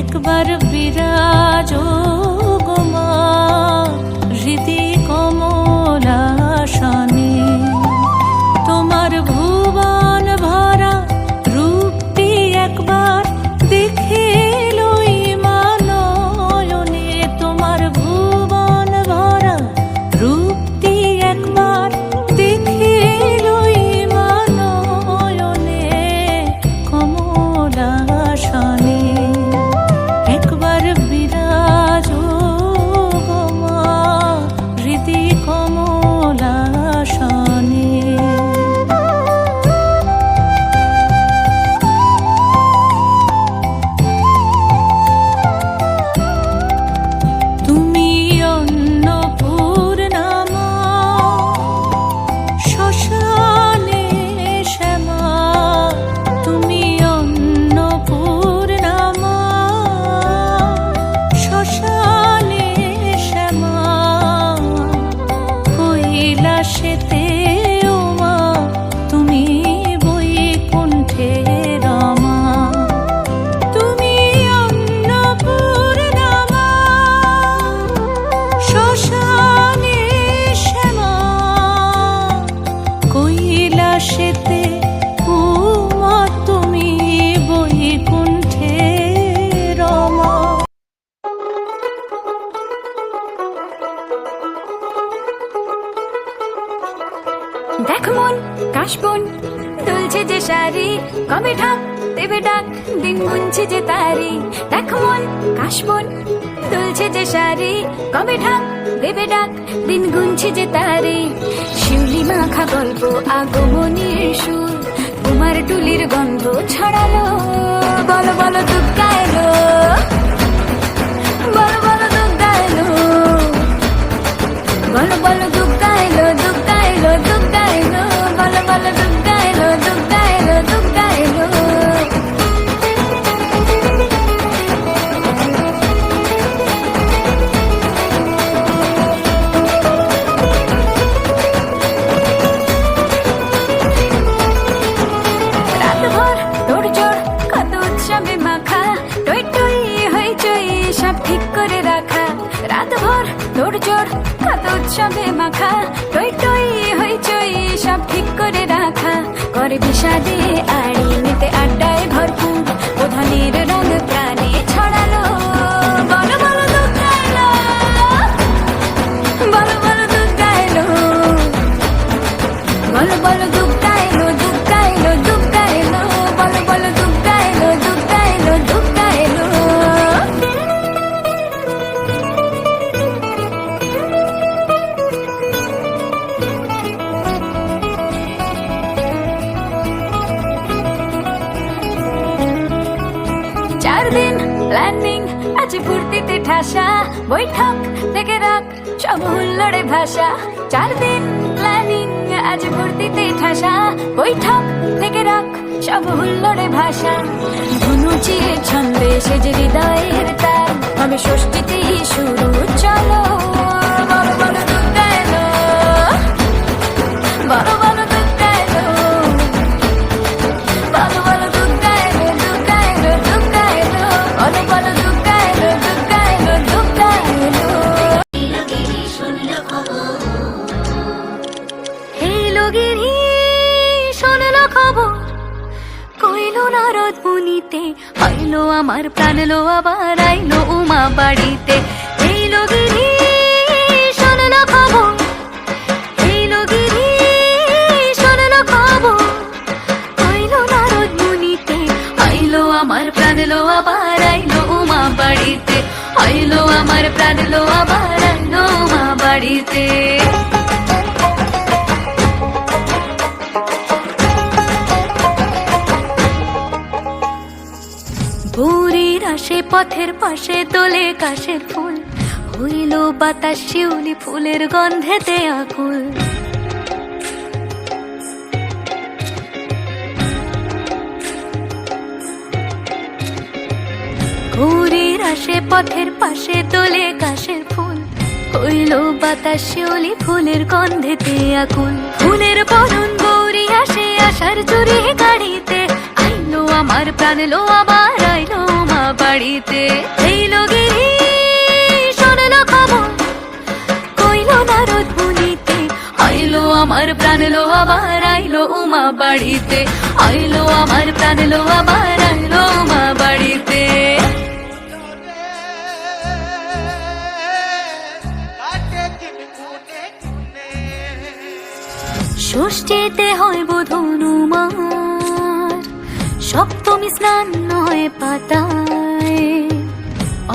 একবার বিরাজ গো মা হৃদি কমলাসনে। তোমার ভুবন ভরা রূপটি একবার দেখে লই মা নয়নে। তোমার ভুবন ভরা রূপটি একবার দেখে লই মা নয়নে কমলাসনে। একবার বিরাজ গো মা হৃদি কমলাসনে। তুমি অন্নপূর্ণা মা শ্মশানে শ্যামা। তুমি অন্নপূর্ণা মা শ্মশানে শ্যামা। কৈলাসেতে ও মা তুমি বৈকুণ্ঠে রমা। তুমি অন্নপূর্ণা মা শ্মশানে শ্যামা। কৈলাসেতে ও মা তুমি বৈকুণ্ঠে রমা। দেখ মন কাশবন দুলছে যে শাড়ি, কবে ঢাক দেবে ডাক দিন গুনছে যে তারি। দেখ মন কাশবন দুলছে যে শাড়ি, কবে ঢাক দেবে ডাক দিন গুনছে যে তারি। শিউলি মাখা গল্প আগমনের সুর, তোমার টুলির গন্ধ ছড়ালো। বলো বলো দুগ্গা এলো, বলো বলো দুগ্গা এলো, বলো বলো দুগ্গা এলো, দুগ্গা এলো, দুগ্গা এলো, বলো বলো দুগ্গা এলো, দুগ্গা এলো, দুগ্গা এলো। রাতভর তোড়জোড় কত উৎসবে মাখা, টই টই হইচই সব ঠিক করে রাখা। রাতভর তোড়জোড় কত উৎসবে মাখা, টই টই হইচই সব ঠিক করে রাখা। করে বিষাদে আড়ি নিতে আড্ডায় ভরপুর, প্রধানের রঙ প্রাণে ছড়ালো। বলো বলো দুগ্গা এলো, বলো বলো দুগ্গা এলো, বলো বলো দুগ্গা এলো, দুগ্গা এলো, দুগ্গা এলো, বলো বলো দুগ্গা এলো, দুগ্গা এলো, দুগ্গা এলো। চার দিন প্ল্যানিং আজ ফুর্তিতে ঠাসা, বৈঠক থেকে রাখ সব হুল্লোড়ে ভাষা। চার দিন প্ল্যানিং আজ ফুর্তিতে ঠাসা, বৈঠক থেকে রাখ সব হুল্লোড়ে ভাষা। ধনুচির ছন্দে সেজে হৃদয়ের তার, হবে ষষ্ঠীতেই শুরু চলো। বলো বলো দুগ্গা এলো, বলো বলো দুগ্গা এলো, বলো বলো দুগ্গা এলো, দুগ্গা এলো, দুগ্গা এলো, বলো বলো দুগ্গা এলো, দুগ্গা এলো, দুগ্গা এলো। এই লগিরি শোনলো খবর, কইলো নারদ মুনিতে, হইলো আমার প্রাণ লো আবার আইলো উমা বাড়িতে। এই লগিরি শোনলো খবর, এই লগিরি শোনলো খবর, কইলো নারদ মুনিতে, হইলো আমার প্রাণ লো আবার আইলো উমা বাড়িতে। হইলো আমার প্রাণ লো আবার আইলো উমা বাড়িতে। ভোরের আসে পথের পাশে তোলে কাশের ফুল, হইল বাতাস শিউলি ফুলের গন্ধেতে আকুল। ভোরের আসে পথের পাশে তোলে কাশের ফুল, হইল বাতাস শিউলি ফুলের গন্ধেতে আকুল। ফুলের বরণ গৌরী আসে আশার জুড়ে গাড়িতে, আইলো আমার প্রাণ লো আবার আইলো। উমা বাড়িতে। এইলো গিরি শোনলো খবর, কইলো নারদ মুনিতে, আইলো আমার প্রাণ লো আবার আইলো উমা বাড়িতে, আইলো আমার প্রাণ লো আবার আইলো উমা বাড়িতে। ষষ্ঠীতে হয় বোধন উমার, সপ্তমী স্নান হয় পাতায়,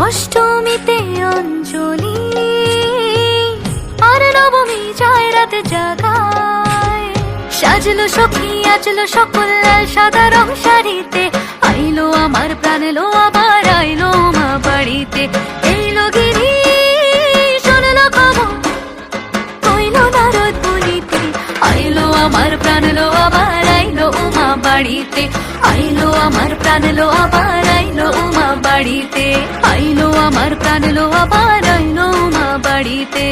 অষ্টমীতে অঞ্জলি, আর নবমী যায় রাতে জাগায়। সাজলো সখী আজলো সকল লাল সাদা রং শাড়িতে, আইলো আমার প্রাণ লো আবার আইলো উমা বাড়িতে। এইলো গিরি শোনলো খবর, কইলো নারদ মুনিতে, আইলো আমার প্রাণ লো আবার আইলো উমা বাড়িতে, আইলো আমার প্রাণ লো আবার আইলো উমা বাড়িতে, আইলো আমার প্রাণ লো আবার আইলো উমা বাড়িতে।